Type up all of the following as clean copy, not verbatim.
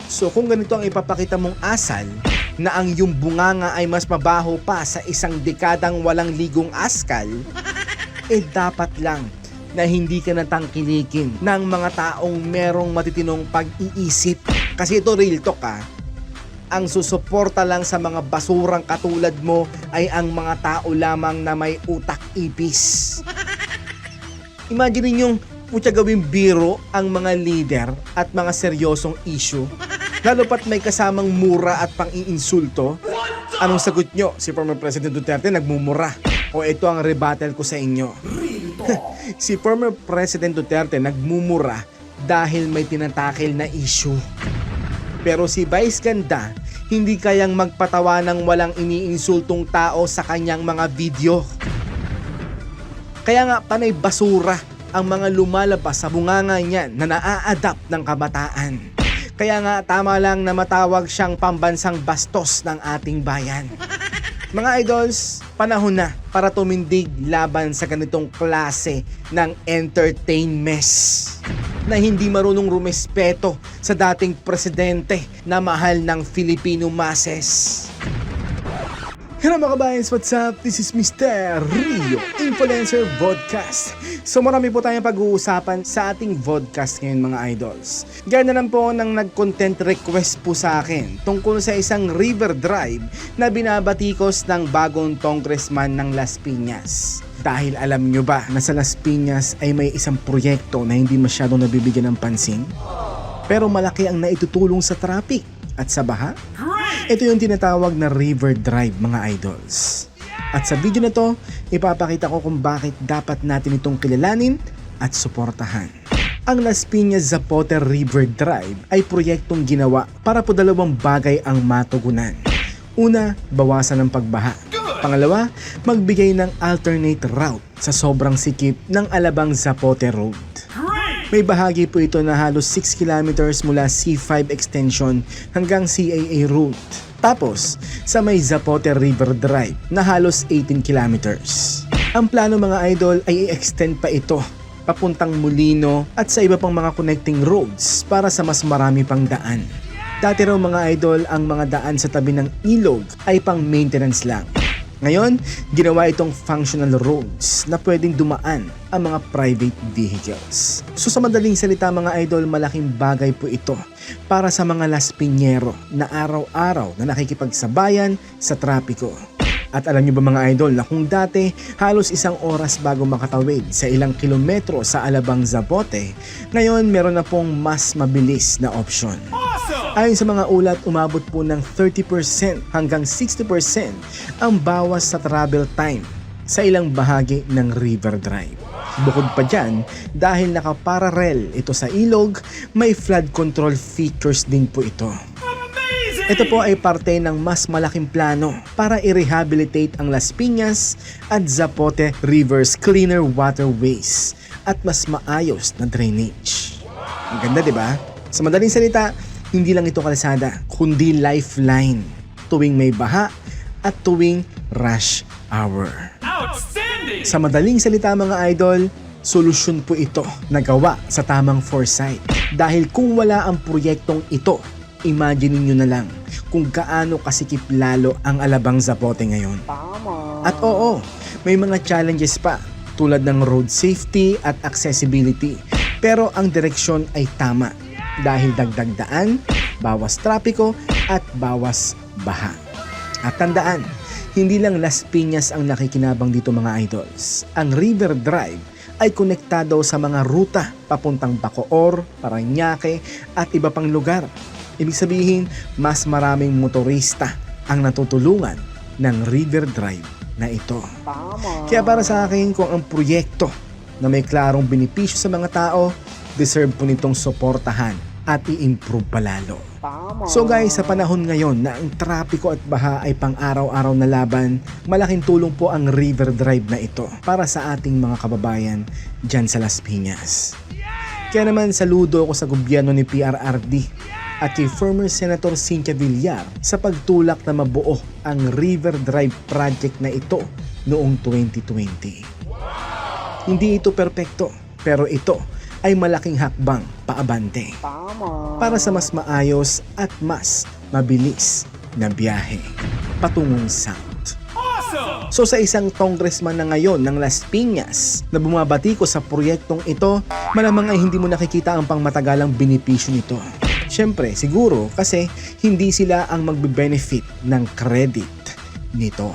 So kung ganito ang ipapakita mong asal, na ang iyong bunganga ay mas mabaho pa sa isang dekadang walang ligong askal, dapat lang na hindi ka natangkilikin ng mga taong merong matitinong pag-iisip. Kasi ito real talk ang susuporta lang sa mga basurang katulad mo ay ang mga tao lamang na may utak ipis. Imagine ninyong putya gawing biro ang mga leader at mga seryosong issue, lalo pat may kasamang mura at pang-iinsulto. Anong sagot nyo? Si former President Duterte nagmumura. O ito ang rebuttal ko sa inyo. Si former President Duterte nagmumura dahil may tinatakil na issue. Pero si Vice Ganda hindi kayang magpatawa ng walang iniinsultong tao sa kanyang mga video. Kaya nga panay basura ang mga lumalabas sa bunganga niya na naa-adapt ng kabataan. Kaya nga tama lang na matawag siyang pambansang bastos ng ating bayan. Mga idols, panahon na para tumindig laban sa ganitong klase ng entertainment na hindi marunong rumespeto sa dating presidente na mahal ng Filipino masses. Hello mga kabayans, what's up? This is Mr. Rio, Influencer Vodcast. So marami po tayong pag-uusapan sa ating vodcast ngayon mga idols. Gaya na lang po ng nag-content request po sa akin tungkol sa isang river drive na binabatikos ng bagong congressman ng Las Piñas. Dahil alam nyo ba na sa Las Piñas ay may isang proyekto na hindi masyadong nabibigyan ng pansin? Pero malaki ang naitutulong sa traffic at sa baha. Ito yung tinatawag na river drive mga idols. At sa video na to, ipapakita ko kung bakit dapat natin itong kilalanin at suportahan. Ang Las Piñas Zapote River Drive ay proyektong ginawa para po dalawang bagay ang matugunan. Una, bawasan ng pagbaha. Pangalawa, magbigay ng alternate route sa sobrang sikip ng Alabang Zapote Road. May bahagi po ito na halos 6 kilometers mula C5 extension hanggang CAA route. Tapos, sa may Zapote River Drive na halos 18 kilometers. Ang plano mga idol ay i-extend pa ito papuntang Molino at sa iba pang mga connecting roads para sa mas marami pang daan. Dati raw mga idol, ang mga daan sa tabi ng ilog ay pang maintenance lang. Ngayon, ginawa itong functional roads na pwedeng dumaan ang mga private vehicles. So sa madaling salita mga idol, malaking bagay po ito para sa mga Las Piñero na araw-araw na nakikipagsabayan sa trapiko. At alam nyo ba mga idol na kung dati halos 1 oras bago makatawid sa ilang kilometro sa Alabang Zapote, ngayon meron na pong mas mabilis na opsyon. Ayon sa mga ulat, umabot po ng 30% hanggang 60% ang bawas sa travel time sa ilang bahagi ng River Drive. Bukod pa dyan, dahil nakaparallel ito sa ilog, may flood control features din po ito. Ito po ay parte ng mas malaking plano para i-rehabilitate ang Las Piñas at Zapote River's cleaner waterways at mas maayos na drainage. Ang ganda, di ba? Sa madaling salita, hindi lang ito kalsada, kundi lifeline tuwing may baha at tuwing rush hour. Outstanding! Sa madaling salita mga idol, solusyon po ito na gawa sa tamang foresight. Dahil kung wala ang proyektong ito, imagine niyo na lang kung gaano kasikip lalo ang Alabang Zapote ngayon. At oo, may mga challenges pa tulad ng road safety at accessibility. Pero ang direksyon ay tama dahil dagdag daan, bawas trapiko at bawas baha. At tandaan, hindi lang Las Piñas ang nakikinabang dito mga idols. Ang River Drive ay konektado sa mga ruta papuntang Bacoor, Parañaque at iba pang lugar. Ibig sabihin, mas maraming motorista ang natutulungan ng River Drive na ito. Kaya para sa akin, kung ang proyekto na may klarong benepisyo sa mga tao, deserve po nitong suportahan at i-improve palalo. So guys, sa panahon ngayon na ang trapiko at baha ay pang-araw-araw na laban, malaking tulong po ang River Drive na ito para sa ating mga kababayan dyan sa Las Piñas. Kaya naman saludo ako sa gobyerno ni PRRD at kay former Senator Cynthia Villar sa pagtulak na mabuo ang River Drive project na ito noong 2020. Hindi ito perpekto, pero ito ay malaking hakbang paabante para sa mas maayos at mas mabilis na biyahe patungong South. So sa isang congressman na ngayon ng Las Piñas na bumabati ko sa proyektong ito, malamang ay hindi mo nakikita ang pangmatagalang benepisyo nito. Siyempre, siguro kasi hindi sila ang magbe-benefit ng credit nito.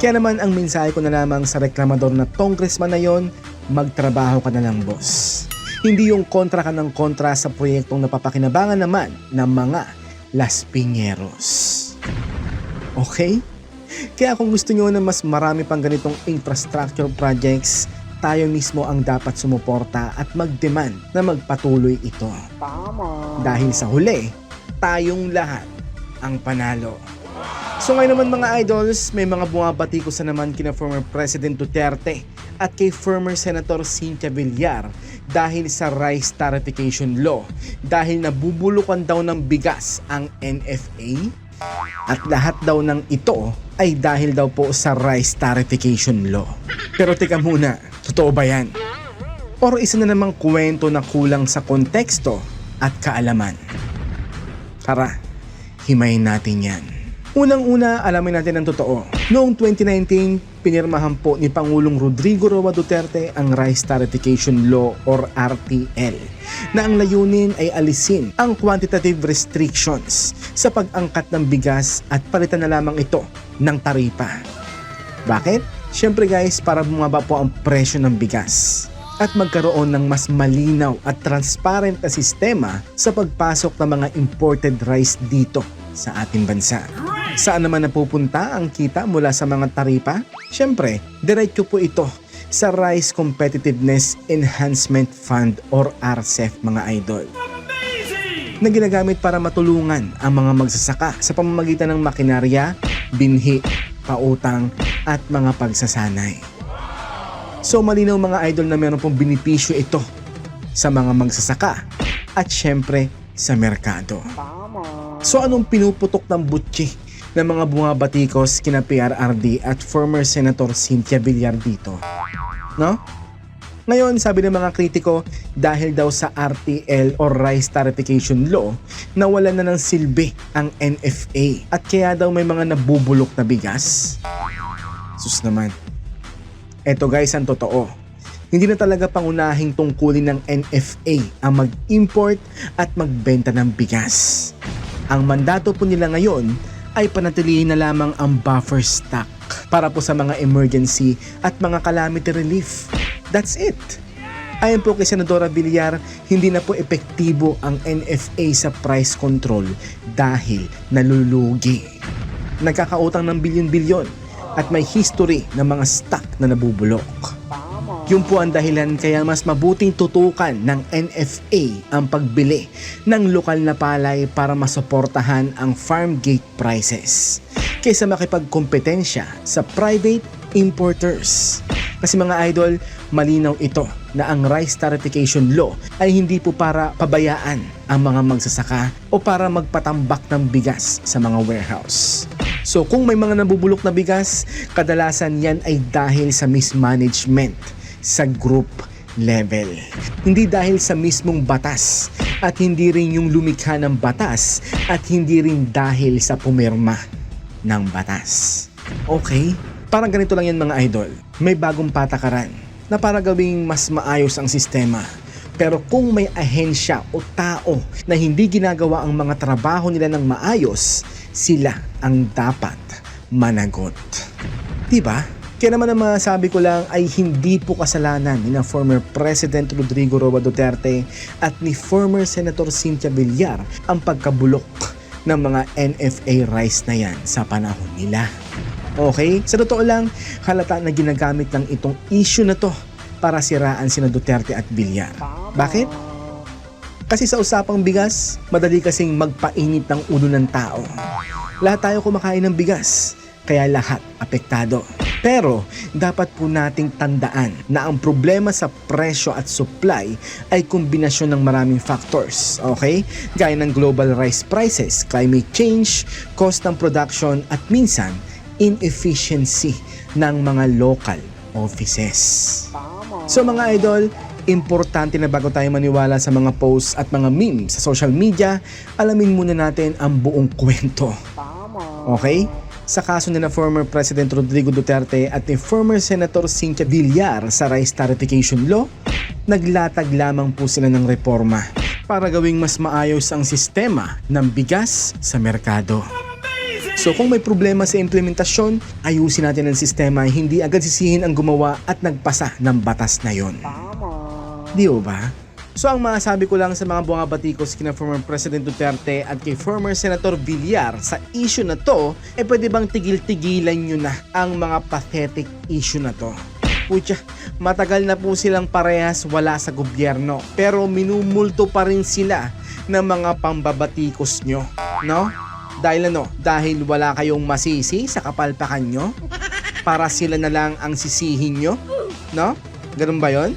Kaya naman ang mensahe ko na lamang sa reklamador na congressman na yon, magtrabaho ka na lang, boss. Hindi yung kontra ka ng kontra sa proyektong napapakinabangan naman ng mga Las Piñeros. Okay? Kaya kung gusto nyo na mas marami pang ganitong infrastructure projects, tayo mismo ang dapat sumuporta at mag-demand na magpatuloy ito. Dahil sa huli, tayong lahat ang panalo. So ngayon naman mga idols, may mga bumabati ko sa naman kina former President Duterte at kay former Senator Cynthia Villar dahil sa rice tariffication law, dahil nabubulukan daw ng bigas ang NFA at lahat daw ng ito ay dahil daw po sa rice tariffication law. Pero teka muna, totoo ba yan? Or isa na namang kwento na kulang sa konteksto at kaalaman? Tara, himayin natin yan. Unang-una, alamin natin ang totoo. Noong 2019, pinirmahan po ni Pangulong Rodrigo Roa Duterte ang Rice Tariffication Law or RTL, na ang layunin ay alisin ang quantitative restrictions sa pag-angkat ng bigas at palitan na lamang ito ng taripa. Bakit? Siyempre guys, para bumaba po ang presyo ng bigas at magkaroon ng mas malinaw at transparent na sistema sa pagpasok ng mga imported rice dito sa ating bansa. Saan naman napupunta ang kita mula sa mga taripa? Siyempre, diretso po ito sa Rice Competitiveness Enhancement Fund or RCEF mga idol, na ginagamit para matulungan ang mga magsasaka sa pamamagitan ng makinarya, binhi, pautang at mga pagsasanay. So malinaw mga idol na meron pong benepisyo ito sa mga magsasaka at syempre sa merkado. So anong pinuputok ng butsi ng mga bumabatikos kina PRRD at former Senator Cynthia Villar dito? No? Ngayon, sabi ng mga kritiko, dahil daw sa RTL or Rice Tariffication Law, nawala na ng silbi ang NFA at kaya daw may mga nabubulok na bigas. Sus naman. Eto guys, ang totoo. Hindi na talaga pangunahing tungkulin ng NFA ang mag-import at magbenta ng bigas. Ang mandato po nila ngayon ay panatilihin na lamang ang buffer stock para po sa mga emergency at mga calamity relief. That's it. Ayon po kay Senadora Villar, hindi na po epektibo ang NFA sa price control dahil nalulugi. Nagkakautang ng bilyon-bilyon at may history ng mga stock na nabubulok. Yun po ang dahilan kaya mas mabuting tutukan ng NFA ang pagbili ng lokal na palay para masuportahan ang farm gate prices kaysa makipagkompetensya sa private importers. Kasi mga idol, malinaw ito na ang rice tariffication law ay hindi po para pabayaan ang mga magsasaka o para magpatambak ng bigas sa mga warehouse. So kung may mga nabubulok na bigas, kadalasan yan ay dahil sa mismanagement sa group level. Hindi dahil sa mismong batas at hindi rin yung lumikha ng batas at hindi rin dahil sa pumirma ng batas. Okay? Parang ganito lang yan mga idol. May bagong patakaran na para gawing mas maayos ang sistema. Pero kung may ahensya o tao na hindi ginagawa ang mga trabaho nila ng maayos, sila ang dapat managot. Diba? Kaya naman ang masabi ko lang ay hindi po kasalanan ni na former President Rodrigo Roa Duterte at ni former Senator Cynthia Villar ang pagkabulok ng mga NFA rice na yan sa panahon nila. Okay? Sa totoo lang, halata na ginagamit ng itong issue na to para siraan sina Duterte at Villar. Bakit? Kasi sa usapang bigas, madali kasing magpainit ng ulo ng tao. Lahat tayo kumakain ng bigas, kaya lahat apektado. Pero dapat po nating tandaan na ang problema sa presyo at supply ay kombinasyon ng maraming factors, okay? Gaya ng global rice prices, climate change, cost ng production at minsan inefficiency ng mga local offices. So mga idol, Importante na bago tayo maniwala sa mga posts at mga memes sa social media, alamin muna natin ang buong kwento. Okay? Sa kaso na former President Rodrigo Duterte at ni former Senator Cynthia Villar sa Rice Tariffication Law, naglatag lamang po sila ng reforma para gawing mas maayos ang sistema ng bigas sa merkado. So kung may problema sa implementasyon, ayusin natin ang sistema, hindi agad sisihin ang gumawa at nagpasa ng batas na yon. Di ba? So ang masasabi ko lang sa mga buwangabatikos kina former President Duterte at kay former Senator Villar sa issue na to, pwede bang tigil-tigilan nyo na ang mga pathetic issue na to? Pucha, matagal na po silang parehas wala sa gobyerno, pero minumulto pa rin sila ng mga pambabatikos nyo, no? Dahil wala kayong masisi sa kapalpakan nyo? Para sila na lang ang sisihin nyo? No? Ganun ba yon?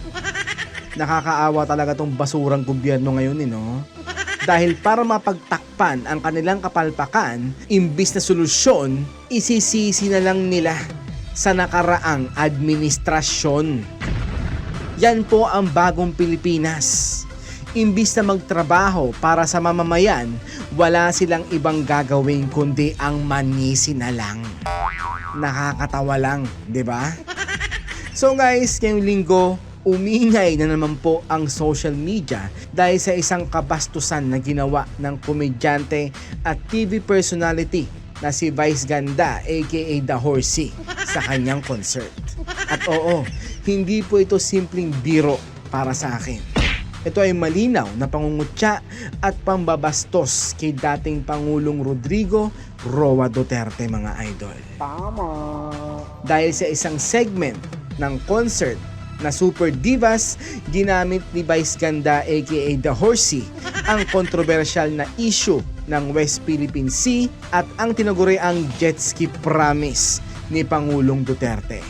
Nakakaawa talaga tong basurang gobyerno ngayon, no? Dahil para mapagtakpan ang kanilang kapalpakan, imbis na solusyon, isisisi na lang nila sa nakaraang administrasyon. Yan po ang bagong Pilipinas. Imbis na magtrabaho para sa mamamayan, wala silang ibang gagawin kundi ang manisi na lang. Nakakatawa lang, di ba? So guys, ngayong linggo, umingay na naman po ang social media dahil sa isang kabastusan na ginawa ng komedyante at TV personality na si Vice Ganda aka The Horsey sa kanyang concert. At oo, hindi po ito simpleng biro para sa akin. Ito ay malinaw na pangungutya at pambabastos kay dating Pangulong Rodrigo Roa Duterte, mga idol. Dahil sa isang segment ng concert na Super Divas, ginamit ni Vice Ganda aka The Horsey ang kontrobersyal na issue ng West Philippine Sea at ang tinaguriang jet ski promise ni Pangulong Duterte.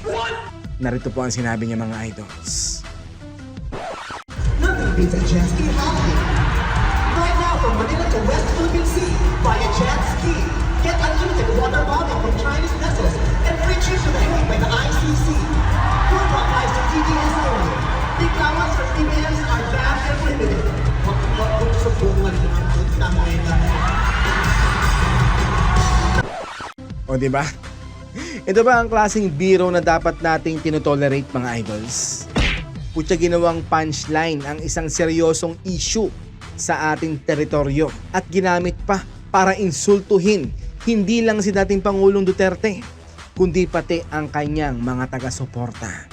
Narito po ang sinabi niya, mga idols. Nothing beats a jet ski holiday. Right now from Manila to West Philippine Sea via jet ski. Get unlimited water bombing from Chinese vessels and free trips to the Hague by the ICC. Food applies to TDS only. Big allowance for TDS are banned and limited. Huwag sa bungan ng tama ito. O diba? Ito ba ang klaseng biro na dapat nating tinotolerate, mga idols? Putya, ginawang punchline ang isang seryosong issue sa ating teritoryo at ginamit pa para insultuhin hindi lang si dating Pangulong Duterte, kundi pati ang kanyang mga taga-suporta.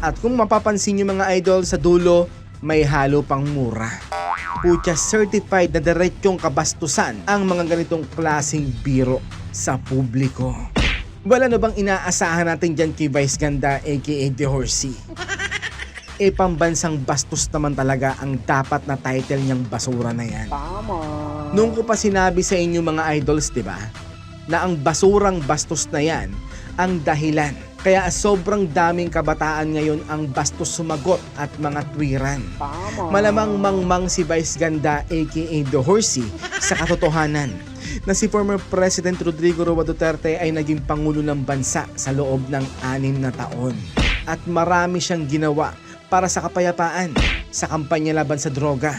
At kung mapapansin nyo, mga idol, sa dulo may halo pang mura. Putya, certified na diretsong kabastusan ang mga ganitong klaseng biro sa publiko. Wala na bang inaasahan natin dyan kay Vice Ganda aka The Horsey? Pambansang bastos naman talaga ang dapat na title niyang basura na yan. Noong ko pa sinabi sa inyo, mga idols, diba, na ang basurang bastos na yan ang dahilan kaya sobrang daming kabataan ngayon ang bastos sumagot at mga twiran. Malamang mangmang si Vice Ganda aka The Horsey sa katotohanan na si former President Rodrigo Roa Duterte ay naging pangulo ng bansa sa loob ng 6 na taon at marami siyang ginawa para sa kapayapaan, sa kampanya laban sa droga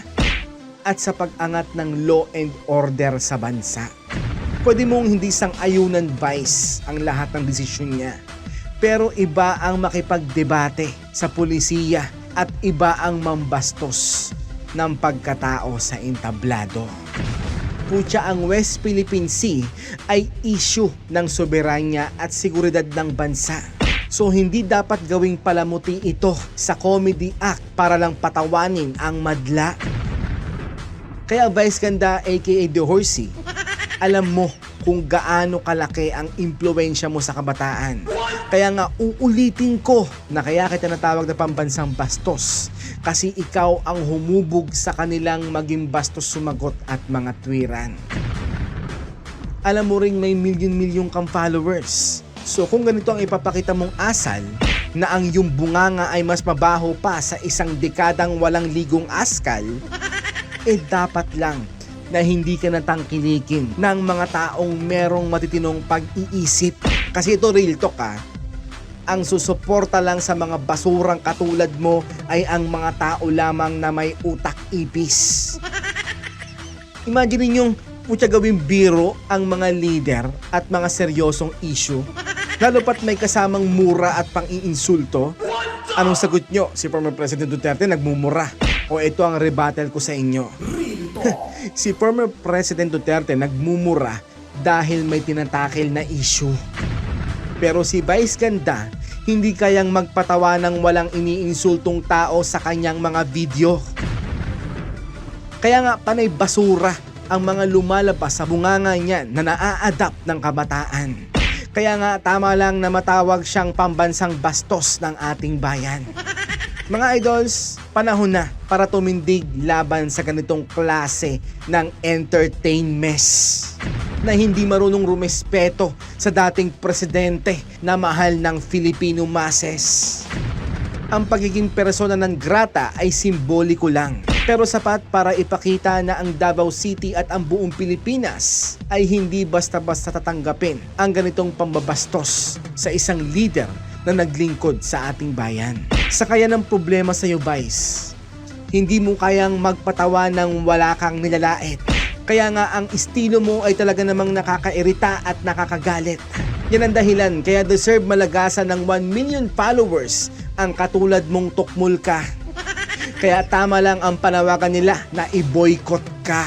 at sa pag-angat ng law and order sa bansa. Pwede mong hindi sang-ayunan, Vice, ang lahat ng desisyon niya. Pero iba ang makipagdebate sa pulisiya at iba ang mambastos ng pagkatao sa entablado. Putya, ang West Philippine Sea ay issue ng soberanya at seguridad ng bansa. So hindi dapat gawing palamuti ito sa Comedy Act para lang patawanin ang madla. Kaya Vice Ganda aka The Horsey, alam mo kung gaano kalaki ang impluwensya mo sa kabataan. Kaya nga uulitin ko na kaya kita natawag na pambansang bastos kasi ikaw ang humubog sa kanilang maging bastos sumagot at mga twiran. Alam mo ring may milyon-milyon kang followers. So kung ganito ang ipapakita mong asal na ang iyong bunganga ay mas mabaho pa sa isang dekadang walang ligong askal, dapat lang na hindi ka natangkilikin ng mga taong merong matitinong pag-iisip. Kasi ito real talk ang susuporta lang sa mga basurang katulad mo ay ang mga tao lamang na may utak ipis. Imagine ninyong putya gawing biro ang mga leader at mga seryosong issue, lalo pat may kasamang mura at pang-iinsulto. Anong sagot nyo? Si former President Duterte nagmumura. O ito ang rebuttal ko sa inyo. Si former President Duterte nagmumura dahil may tinatakil na issue. Pero si Vice Ganda hindi kayang magpatawa ng walang iniinsultong tao sa kanyang mga video. Kaya nga panay basura ang mga lumalabas sa bunganga niyan na naa-adapt ng kabataan. Kaya nga tama lang na matawag siyang pambansang bastos ng ating bayan. Mga idols, panahon na para tumindig laban sa ganitong klase ng entertainment na hindi marunong rumespeto sa dating presidente na mahal ng Filipino masses. Ang pagiging persona non grata ay simboliko lang, pero sapat para ipakita na ang Davao City at ang buong Pilipinas ay hindi basta-basta tatanggapin ang ganitong pambabastos sa isang leader na naglingkod sa ating bayan. Sa kaya ng problema sa iyo, Vice, hindi mo kayang magpatawa ng wala kang nilalait. Kaya nga ang estilo mo ay talaga namang nakakairita at nakakagalit. Yan ang dahilan kaya deserve malagasan ng 1 million followers ang katulad mong tukmul ka. Kaya tama lang ang panawagan nila na i-boycott ka.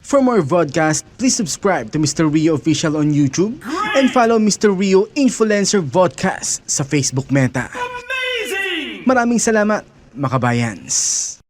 For more vodcast, please subscribe to Mr. Rio Official on YouTube and follow Mr. Rio Influencer Vodcast sa Facebook Meta. Amazing! Maraming salamat, makabayans.